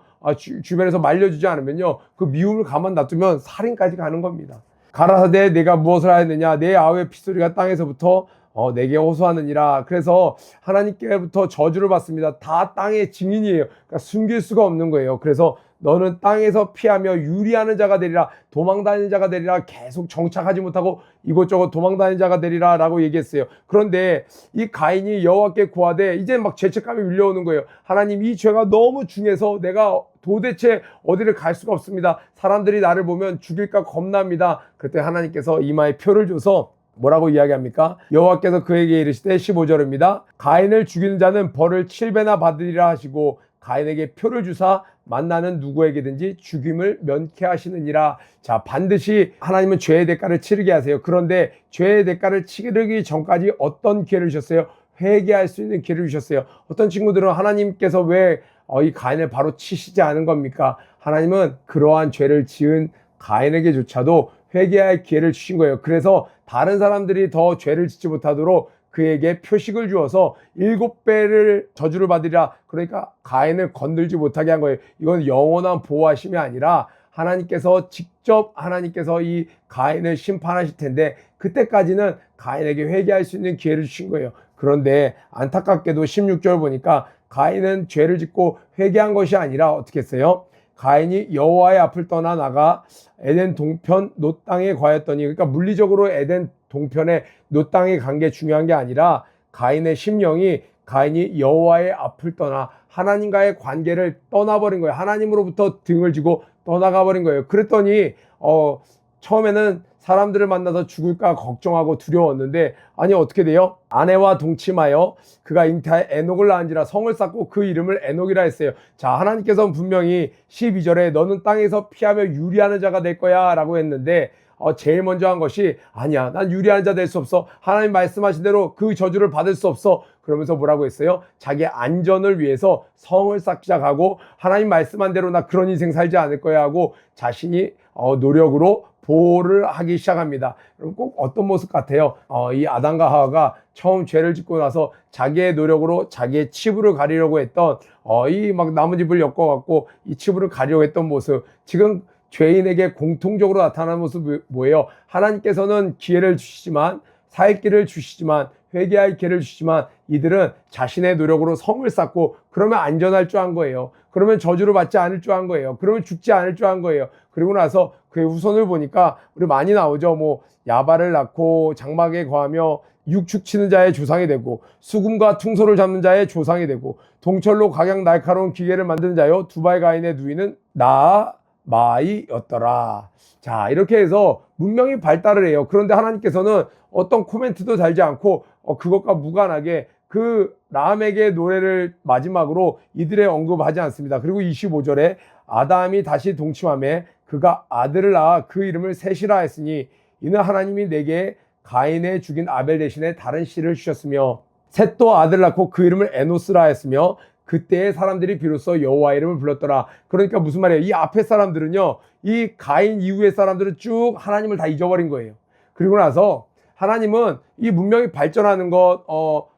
주변에서 말려주지 않으면요, 그 미움을 가만 놔두면 살인까지 가는 겁니다. 가라사대 내가 무엇을 하였느냐, 내 아우의 핏소리가 땅에서부터 내게 호소하느니라. 그래서 하나님께부터 저주를 받습니다. 다 땅의 증인이에요. 그러니까 숨길 수가 없는 거예요. 그래서 너는 땅에서 피하며 유리하는 자가 되리라, 도망다니는 자가 되리라, 계속 정착하지 못하고 이곳저곳 도망다니는 자가 되리라 라고 얘기했어요. 그런데 이 가인이 여호와께 구하되 이제 막 죄책감이 밀려오는 거예요. 하나님, 이 죄가 너무 중해서 내가 도대체 어디를 갈 수가 없습니다. 사람들이 나를 보면 죽일까 겁납니다. 그때 하나님께서 이마에 표를 줘서 뭐라고 이야기합니까? 여호와께서 그에게 이르시되 15절입니다. 가인을 죽이는 자는 벌을 7배나 받으리라 하시고 가인에게 표를 주사 만나는 누구에게든지 죽임을 면케하시느니라. 자, 반드시 하나님은 죄의 대가를 치르게 하세요. 그런데 죄의 대가를 치르기 전까지 어떤 기회를 주셨어요? 회개할 수 있는 기회를 주셨어요. 어떤 친구들은 하나님께서 왜 이 가인을 바로 치시지 않은 겁니까? 하나님은 그러한 죄를 지은 가인에게조차도 회개할 기회를 주신 거예요. 그래서 다른 사람들이 더 죄를 짓지 못하도록 그에게 표식을 주어서 7배를 저주를 받으리라. 그러니까 가인을 건들지 못하게 한 거예요. 이건 영원한 보호하심이 아니라 하나님께서 직접 이 가인을 심판하실 텐데 그때까지는 가인에게 회개할 수 있는 기회를 주신 거예요. 그런데 안타깝게도 16절 보니까 가인은 죄를 짓고 회개한 것이 아니라 어떻게 했어요? 가인이 여호와의 앞을 떠나 나가 에덴 동편 놋 땅에 거하였더니, 그러니까 물리적으로 에덴 동편에 놋 땅에 간 게 중요한 게 아니라 가인의 심령이 가인이 여호와의 앞을 떠나 하나님과의 관계를 떠나버린 거예요. 하나님으로부터 등을 지고 떠나가 버린 거예요. 그랬더니 처음에는 사람들을 만나서 죽을까 걱정하고 두려웠는데 아니 어떻게 돼요? 아내와 동침하여 그가 잉태하여 에녹을 낳은지라 성을 쌓고 그 이름을 에녹이라 했어요. 자, 하나님께서는 분명히 12절에 너는 땅에서 피하며 유리하는 자가 될 거야 라고 했는데 제일 먼저 한 것이 아니야, 난 유리한 자 될 수 없어. 하나님 말씀하신 대로 그 저주를 받을 수 없어. 그러면서 뭐라고 했어요? 자기의 안전을 위해서 성을 쌓기 시작하고 하나님 말씀한 대로 나 그런 인생 살지 않을 거야 하고 자신이 노력으로 보호를 하기 시작합니다. 여러분 꼭 어떤 모습 같아요? 이 아담과 하와가 처음 죄를 짓고 나서 자기의 노력으로 자기의 치부를 가리려고 했던 이 막 나뭇잎을 엮어갖고 이 치부를 가리려고 했던 모습, 지금 죄인에게 공통적으로 나타나는 모습이 뭐예요? 하나님께서는 기회를 주시지만, 살 길을 주시지만, 회개할 기회를 주시지만 이들은 자신의 노력으로 성을 쌓고 그러면 안전할 줄 안 거예요. 그러면 저주를 받지 않을 줄 안 거예요. 그러면 죽지 않을 줄 안 거예요. 그리고 나서 그의 후손을 보니까 우리 많이 나오죠. 뭐 야발을 낳고 장막에 거하며 육축 치는 자의 조상이 되고 수금과 퉁소를 잡는 자의 조상이 되고 동철로 각양 날카로운 기계를 만드는 자요 두발 가인의 누이는 마이였더라. 자, 이렇게 해서 문명이 발달을 해요. 그런데 하나님께서는 어떤 코멘트도 달지 않고 그것과 무관하게 그 람에게 노래를 마지막으로 이들의 언급하지 않습니다. 그리고 25절에 아담이 다시 동침하며 그가 아들을 낳아 그 이름을 셋이라 했으니 이는 하나님이 내게 가인의 죽인 아벨 대신에 다른 씨를 주셨으며 셋도 아들을 낳고 그 이름을 에노스라 했으며 그때의 사람들이 비로소 여호와 이름을 불렀더라. 그러니까 무슨 말이에요? 이 앞에 사람들은요, 이 가인 이후의 사람들은 쭉 하나님을 다 잊어버린 거예요. 그리고 나서 하나님은 이 문명이 발전하는 것,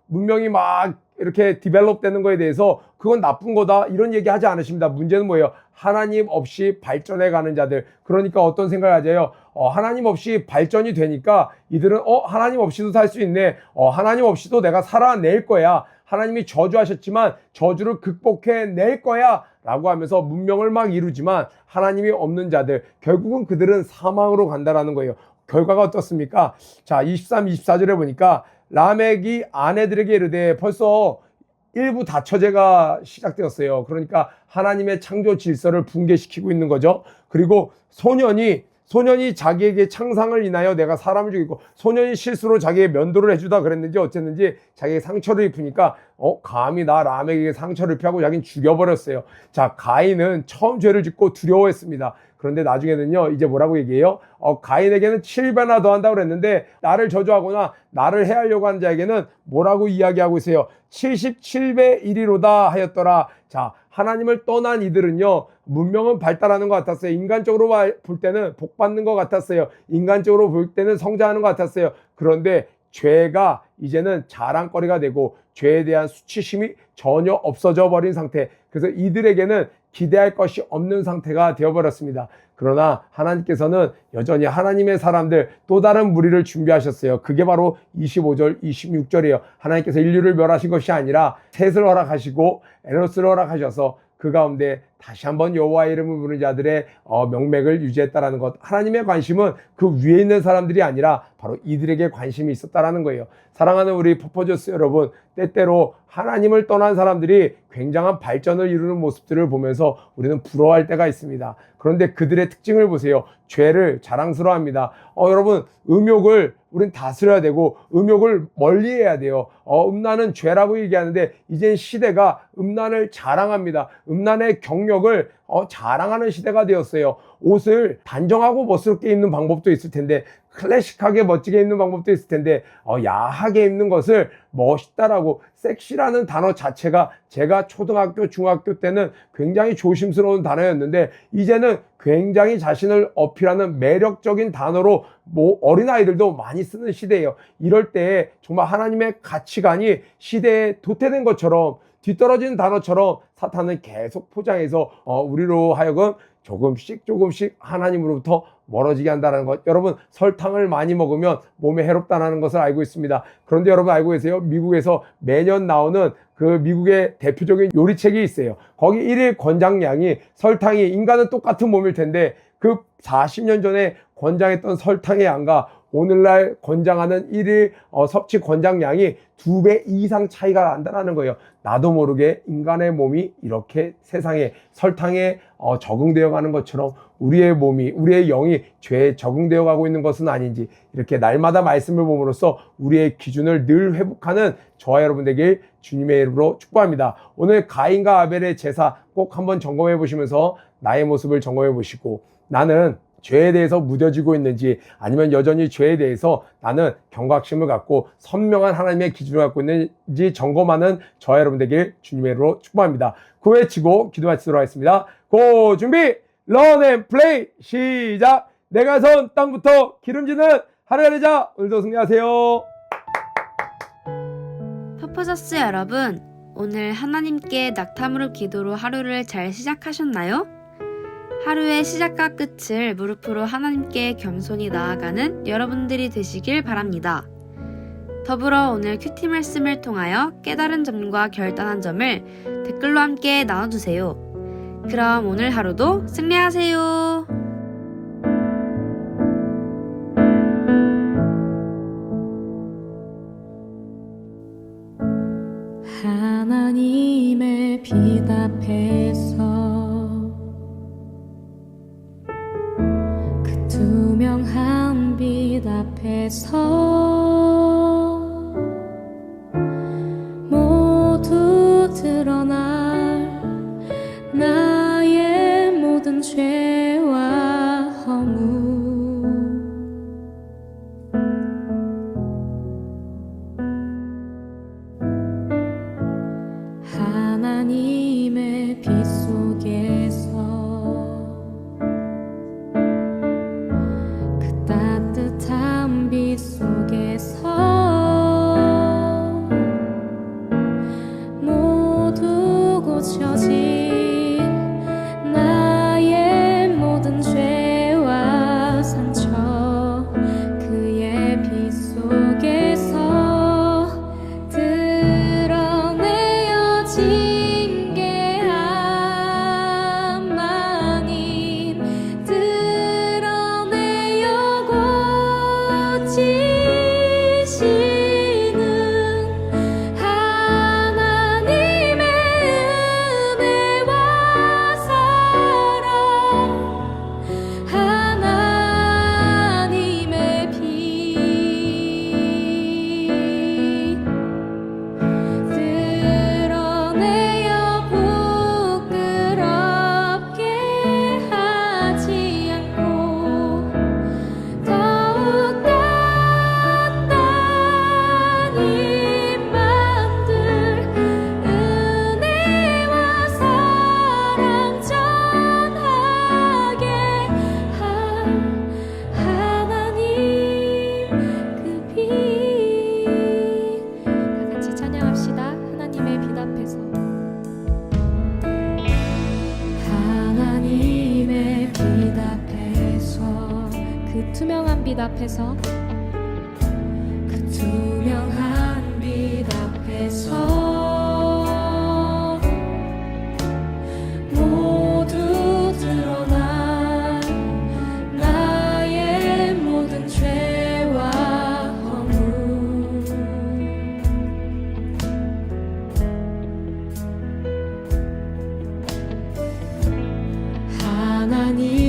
문명이 막 이렇게 디벨롭 되는 거에 대해서 그건 나쁜 거다 이런 얘기 하지 않으십니다. 문제는 뭐예요? 하나님 없이 발전해 가는 자들. 그러니까 어떤 생각을 하세요? 하나님 없이 발전이 되니까 이들은 하나님 없이도 살 수 있네. 하나님 없이도 내가 살아낼 거야. 하나님이 저주하셨지만 저주를 극복해낼 거야 라고 하면서 문명을 막 이루지만 하나님이 없는 자들, 결국은 그들은 사망으로 간다라는 거예요. 결과가 어떻습니까? 자, 23, 24절에 보니까 라멕이 아내들에게 이르되 벌써 일부 다처제가 시작되었어요. 그러니까 하나님의 창조 질서를 붕괴시키고 있는 거죠. 그리고 소년이 자기에게 창상을 인하여 내가 사람을 죽이고 소년이 실수로 자기의 면도를 해주다 그랬는지 어쨌는지 자기에게 상처를 입히니까 감히 나 라멕에게 상처를 입히고 자기는 죽여버렸어요. 자, 가인은 처음 죄를 짓고 두려워했습니다. 그런데 나중에는요, 이제 뭐라고 얘기해요? 가인에게는 7배나 더한다고 그랬는데 나를 저주하거나 나를 해하려고 하는 자에게는 뭐라고 이야기하고 있어요? 77배 1이로다 하였더라. 자, 하나님을 떠난 이들은요, 문명은 발달하는 것 같았어요. 인간적으로 볼 때는 복 받는 것 같았어요. 인간적으로 볼 때는 성장하는 것 같았어요. 그런데 죄가 이제는 자랑거리가 되고 죄에 대한 수치심이 전혀 없어져 버린 상태. 그래서 이들에게는 기대할 것이 없는 상태가 되어버렸습니다. 그러나 하나님께서는 여전히 하나님의 사람들 또 다른 무리를 준비하셨어요. 그게 바로 25절, 26절이에요. 하나님께서 인류를 멸하신 것이 아니라 셋을 허락하시고 에노스를 허락하셔서 그 가운데 다시 한번 여호와의 이름을 부르는 자들의 명맥을 유지했다라는 것. 하나님의 관심은 그 위에 있는 사람들이 아니라 바로 이들에게 관심이 있었다라는 거예요. 사랑하는 우리 퍼포저스 여러분, 때때로 하나님을 떠난 사람들이 굉장한 발전을 이루는 모습들을 보면서 우리는 부러워할 때가 있습니다. 그런데 그들의 특징을 보세요. 죄를 자랑스러워합니다. 여러분, 음욕을 우린 다스려야 되고 음욕을 멀리해야 돼요. 음란은 죄라고 얘기하는데 이젠 시대가 음란을 자랑합니다. 음란의 경력을 자랑하는 시대가 되었어요. 옷을 단정하고 멋스럽게 입는 방법도 있을 텐데, 클래식하게 멋지게 입는 방법도 있을 텐데, 야하게 입는 것을 멋있다라고, 섹시라는 단어 자체가 제가 초등학교, 중학교 때는 굉장히 조심스러운 단어였는데 이제는 굉장히 자신을 어필하는 매력적인 단어로 어린아이들도 많이 쓰는 시대예요. 이럴 때 정말 하나님의 가치관이 시대에 도태된 것처럼, 뒤떨어지는 단어처럼 사탄은 계속 포장해서 우리로 하여금 조금씩 하나님으로부터 멀어지게 한다는 것. 여러분, 설탕을 많이 먹으면 몸에 해롭다는 것을 알고 있습니다. 그런데 여러분 알고 계세요? 미국에서 매년 나오는 그 미국의 대표적인 요리책이 있어요. 거기 1일 권장량이, 설탕이, 인간은 똑같은 몸일 텐데 그 40년 전에 권장했던 설탕의 양과 오늘날 권장하는 일일 섭취 권장량이 2배 이상 차이가 난다는 거예요. 나도 모르게 인간의 몸이 이렇게 세상에 설탕에 적응되어 가는 것처럼 우리의 몸이, 우리의 영이 죄에 적응되어 가고 있는 것은 아닌지, 이렇게 날마다 말씀을 봄으로써 우리의 기준을 늘 회복하는 저와 여러분 되길 주님의 이름으로 축복합니다. 오늘 가인과 아벨의 제사 꼭 한번 점검해 보시면서 나의 모습을 점검해 보시고, 나는 죄에 대해서 무뎌지고 있는지, 아니면 여전히 죄에 대해서 나는 경각심을 갖고 선명한 하나님의 기준을 갖고 있는지 점검하는 저와 여러분 되길 주님의 이름으로 축복합니다. 그 외치고 기도 마치도록 하겠습니다. 고 준비 런 앤 플레이 시작. 내가 선 땅부터 기름지는 하루가 되자. 오늘도 승리하세요. 퍼포저스 여러분, 오늘 하나님께 낙타무릎 기도로 하루를 잘 시작하셨나요? 하루의 시작과 끝을 무릎으로 하나님께 겸손히 나아가는 여러분들이 되시길 바랍니다. 더불어 오늘 큐티 말씀을 통하여 깨달은 점과 결단한 점을 댓글로 함께 나눠주세요. 그럼 오늘 하루도 승리하세요. 하나님의 빛 앞에서 그 투명한 빛 앞에서 모두 드러날 나의 모든 죄와 허물, 하나님의 빛 속에서 그 따뜻한 빛 속에서 모두 고쳐진 나의 모든 죄와 상처, 그의 빛 속에서 드러내어진 게 하나님, 드러내어 고치시는 하나님의 은혜와 사랑, 하나님의 빛, 드러내어 부끄럽게 하지 않고 더욱 단단히 만들 은혜와 사랑 전하게 할 하나님 그 빛. 다 같이 찬양합시다. 하나님의 빛 앞에서, 하나님의 빛 앞에서, 그 투명한 빛 앞에서, 그 투명한 빛 앞에서 모두 드러난 나의 모든 죄와 허물, 하나님